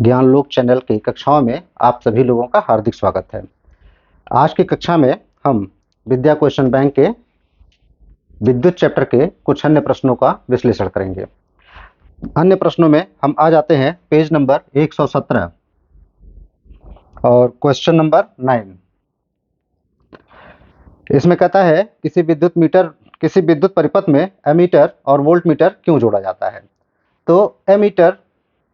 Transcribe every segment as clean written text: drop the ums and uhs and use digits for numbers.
Gyanlok channel की कक्षाओं में आप सभी लोगों का हार्दिक स्वागत है। आज की कक्षा में हम विद्या क्वेश्चन बैंक के विद्युत चैप्टर के कुछ अन्य प्रश्नों का विश्लेषण करेंगे। अन्य प्रश्नों में हम आ जाते हैं पेज नंबर 117 और क्वेश्चन नंबर 9। इसमें कहता है किसी विद्युत परिपथ में एमीटर और वोल्टमीटर क्यों जोड़ा जाता है। तो एमीटर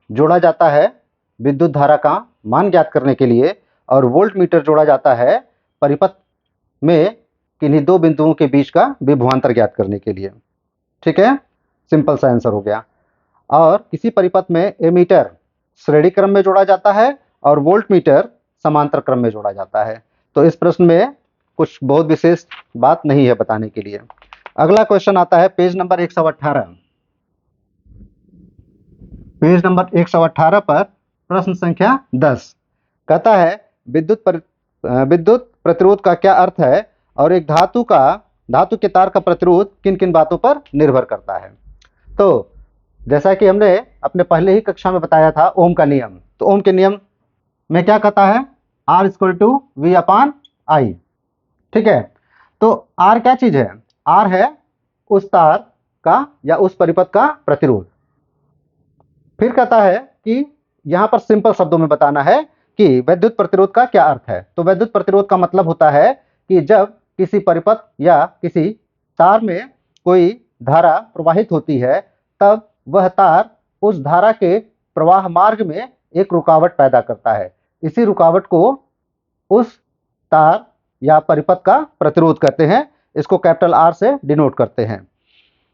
जोड़ा जाता है विद्युत धारा का मान ज्ञात करने के लिए और वोल्टमीटर जोड़ा जाता है परिपथ में किन्हीं दो बिंदुओं के बीच का विभवांतर ज्ञात करने के लिए। ठीक है, सिंपल सा आंसर हो गया। और किसी परिपथ में एमीटर श्रेणी क्रम में जोड़ा जाता है और वोल्टमीटर समांतर क्रम में जोड़ा जाता है। तो इस प्रश्न में कुछ बहुत विशेष बात नहीं है बताने के लिए। अगला क्वेश्चन आता है पेज नंबर 118। पेज नंबर 118 पर प्रश्न संख्या 10 कहता है विद्युत प्रतिरोध का क्या अर्थ है और एक धातु के तार का प्रतिरोध किन किन बातों पर निर्भर करता है। तो जैसा कि हमने अपने पहले ही कक्षा में बताया था ओम का नियम, तो ओम के नियम में क्या कहता है R=V/I। ठीक है, तो R क्या चीज है? R है उस तार का या उस परिपथ का प्रतिरोध। फिर कहता है कि यहाँ पर सिंपल शब्दों में बताना है कि वैद्युत प्रतिरोध का क्या अर्थ है। तो वैद्युत प्रतिरोध का मतलब होता है कि जब किसी परिपथ या किसी तार में कोई धारा प्रवाहित होती है तब वह तार उस धारा के प्रवाह मार्ग में एक रुकावट पैदा करता है। इसी रुकावट को उस तार या परिपथ का प्रतिरोध कहते हैं। इसको कैपिटल R से डिनोट करते हैं।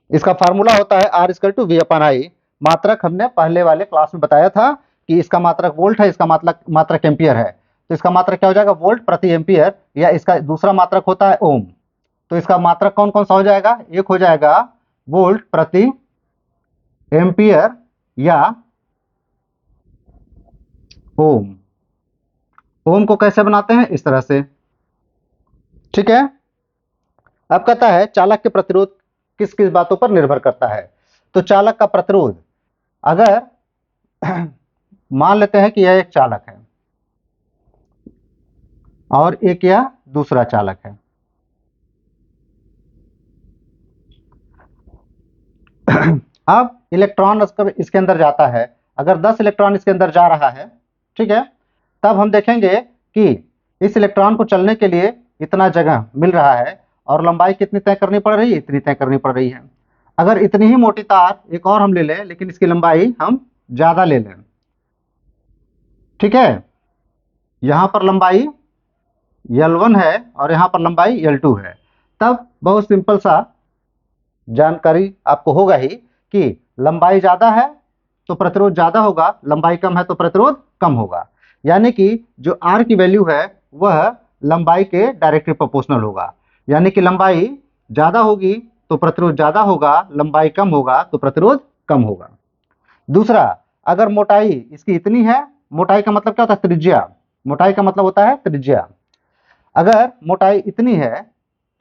इसका फार्मूला होता है R=V/I। मात्रक हमने पहले वाले क्लास में बताया था कि इसका मात्रक वोल्ट है, इसका मात्रक एम्पियर है। तो इसका मात्रक क्या हो जाएगा? वोल्ट प्रति एम्पियर, या इसका दूसरा मात्रक होता है ओम। तो इसका मात्रक कौन कौन सा हो जाएगा? एक हो जाएगा वोल्ट प्रति एम्पियर या ओम। ओम को कैसे बनाते हैं? इस तरह से। ठीक है, अब कहता है चालक के प्रतिरोध किस किस बातों पर निर्भर करता है। तो चालक का प्रतिरोध, अगर मान लेते हैं कि यह एक चालक है और एक यह दूसरा चालक है। अब इलेक्ट्रॉन इसके अंदर जाता है। अगर 10 इलेक्ट्रॉन इसके अंदर जा रहा है, ठीक है, तब हम देखेंगे कि इस इलेक्ट्रॉन को चलने के लिए इतना जगह मिल रहा है और लंबाई कितनी तय करनी पड़ रही है? इतनी तय करनी पड़ रही है। अगर इतनी ही मोटी तार एक और हम ले लें लेकिन इसकी लंबाई हम ज्यादा ले लें, ठीक है, यहां पर लंबाई L1 है और यहां पर लंबाई L2 है, तब बहुत सिंपल सा जानकारी आपको होगा ही कि लंबाई ज्यादा है तो प्रतिरोध ज्यादा होगा, लंबाई कम है तो प्रतिरोध कम होगा। यानी कि जो R की वैल्यू है वह लंबाई के डायरेक्टली प्रोपोर्शनल होगा। यानी कि लंबाई ज्यादा होगी तो प्रतिरोध ज्यादा होगा, लंबाई कम होगा तो प्रतिरोध कम होगा। दूसरा, अगर मोटाई इसकी इतनी है, मोटाई का मतलब क्या होता है? त्रिज्या। मोटाई का मतलब होता है त्रिज्या। अगर मोटाई इतनी है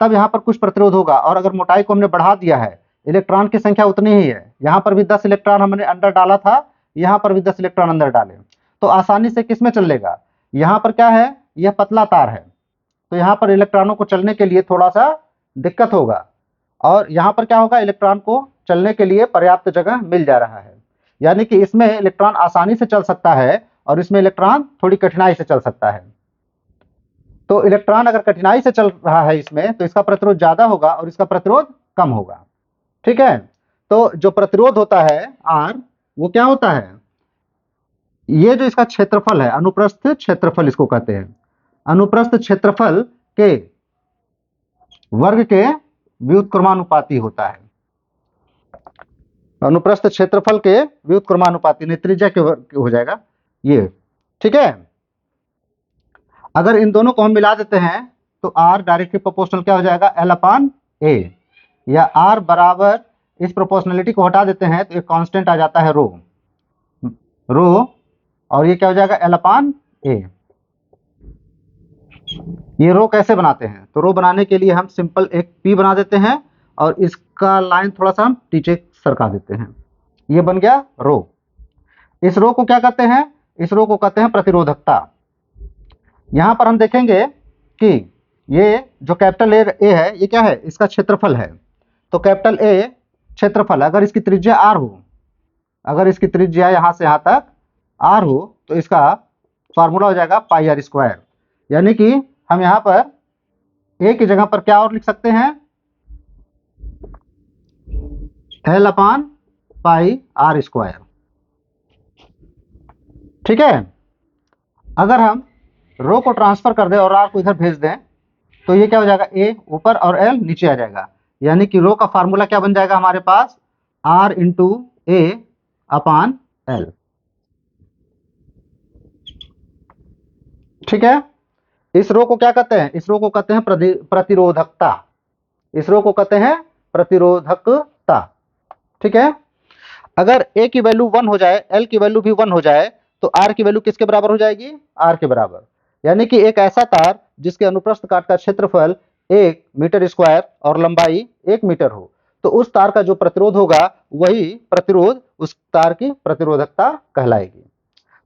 तब यहाँ पर कुछ प्रतिरोध होगा, और अगर मोटाई को हमने बढ़ा दिया है, इलेक्ट्रॉन की संख्या उतनी ही है, यहाँ पर भी 10 इलेक्ट्रॉन हमने अंदर डाला था, यहाँ पर भी 10 इलेक्ट्रॉन अंदर डाले, तो आसानी से किस में चलेगा? यहाँ पर क्या है? यह पतला तार है, तो यहाँ पर इलेक्ट्रॉनों को चलने के लिए थोड़ा सा दिक्कत होगा, और यहाँ पर क्या होगा? इलेक्ट्रॉन को चलने के लिए पर्याप्त जगह मिल जा रहा है। यानी कि इसमें इलेक्ट्रॉन आसानी से चल सकता है और इसमें इलेक्ट्रॉन थोड़ी कठिनाई से चल सकता है। तो इलेक्ट्रॉन अगर कठिनाई से चल रहा है इसमें, तो इसका प्रतिरोध ज्यादा होगा और इसका प्रतिरोध कम होगा। ठीक है, तो जो प्रतिरोध होता है R, वो क्या होता है? ये जो इसका क्षेत्रफल है, अनुप्रस्थ क्षेत्रफल इसको कहते हैं, अनुप्रस्थ क्षेत्रफल के वर्ग के व्युत्क्रमानुपाती होता है। अनुप्रस्थ क्षेत्रफल के व्युत्क्रमानुपाती, नहीं त्रिज्या के वर्ग हो जाएगा ये। ठीक है, अगर इन दोनों को हम मिला देते हैं तो R डायरेक्टली प्रोपोर्शनल क्या हो जाएगा? L/A, या R बराबर, इस प्रोपोर्शनलिटी को हटा देते हैं तो एक कांस्टेंट आ जाता है रो, और ये क्या हो जाएगा? L/A। ये रो कैसे बनाते हैं? तो रो बनाने के लिए हम सिंपल एक P बना देते हैं और इसका लाइन थोड़ा सा हम नीचे सरका देते हैं, ये बन गया रो। इस रो को क्या कहते हैं? इस रो को कहते हैं प्रतिरोधकता। यहाँ पर हम देखेंगे कि ये जो कैपिटल ए है ये क्या है, इसका क्षेत्रफल है। तो कैपिटल ए क्षेत्रफल, अगर इसकी त्रिज्या आर हो, अगर इसकी त्रिज्या यहाँ से यहाँ तक आर हो तो इसका फार्मूला हो जाएगा पाई आर स्क्वायर। यानी कि हम यहाँ पर ए की जगह पर क्या और लिख सकते हैं, L upon pi R square. ठीक है। अगर हम रो को ट्रांसफर कर दें और आर को इधर भेज दें तो ये क्या हो जाएगा, ए ऊपर और एल नीचे आ जाएगा। यानी कि रो का फार्मूला क्या बन जाएगा हमारे पास, R into A upon L. ठीक है। इस रो को क्या कहते हैं, इस रो को कहते हैं प्रतिरोधकता। इस रो को कहते हैं प्रतिरोधकता। ठीक है। अगर ए की वैल्यू 1 हो जाए, एल की वैल्यू भी 1 हो जाए तो आर की वैल्यू किसके बराबर हो जाएगी, आर के बराबर। यानी कि एक ऐसा तार जिसके अनुप्रस्थ काट का क्षेत्रफल 1 मीटर स्क्वायर और लंबाई 1 मीटर हो, तो उस तार का जो प्रतिरोध होगा वही प्रतिरोध उस तार की प्रतिरोधकता कहलाएगी।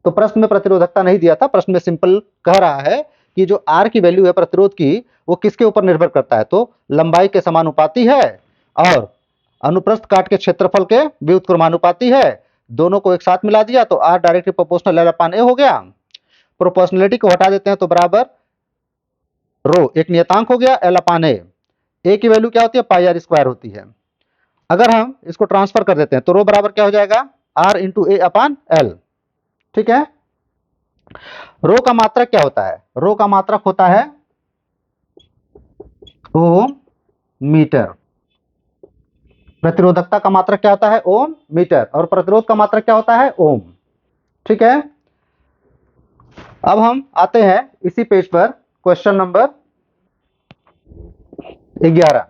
तो प्रश्न में प्रतिरोधकता नहीं दिया था, प्रश्न में सिंपल कह रहा है कि जो आर की वैल्यू है प्रतिरोध की वो किसके ऊपर निर्भर करता है, तो लंबाई के समानुपाती है और अनुप्रस्थ काट के क्षेत्रफल के व्युत्क्रमानुपाती है। दोनों को एक साथ मिला दिया तो आर डायरेक्टली प्रोपोर्शनल एल अपान ए हो गया। प्रोपोर्शनलिटी को हटा देते हैं तो बराबर रो एक नियतांक हो गया एल अपान ए की वैल्यू क्या होती है, पाई आर स्क्वायर होती है। अगर हम इसको ट्रांसफर कर देते हैं तो रो बराबर क्या हो जाएगा, R into A upon L. ठीक है। रो का मात्रक क्या होता है, रो का मात्रक होता है ओम मीटर। प्रतिरोधकता का मात्रक क्या होता है, ओम मीटर, और प्रतिरोध का मात्रक क्या होता है, ओम। ठीक है। अब हम आते हैं इसी पेज पर क्वेश्चन नंबर 11।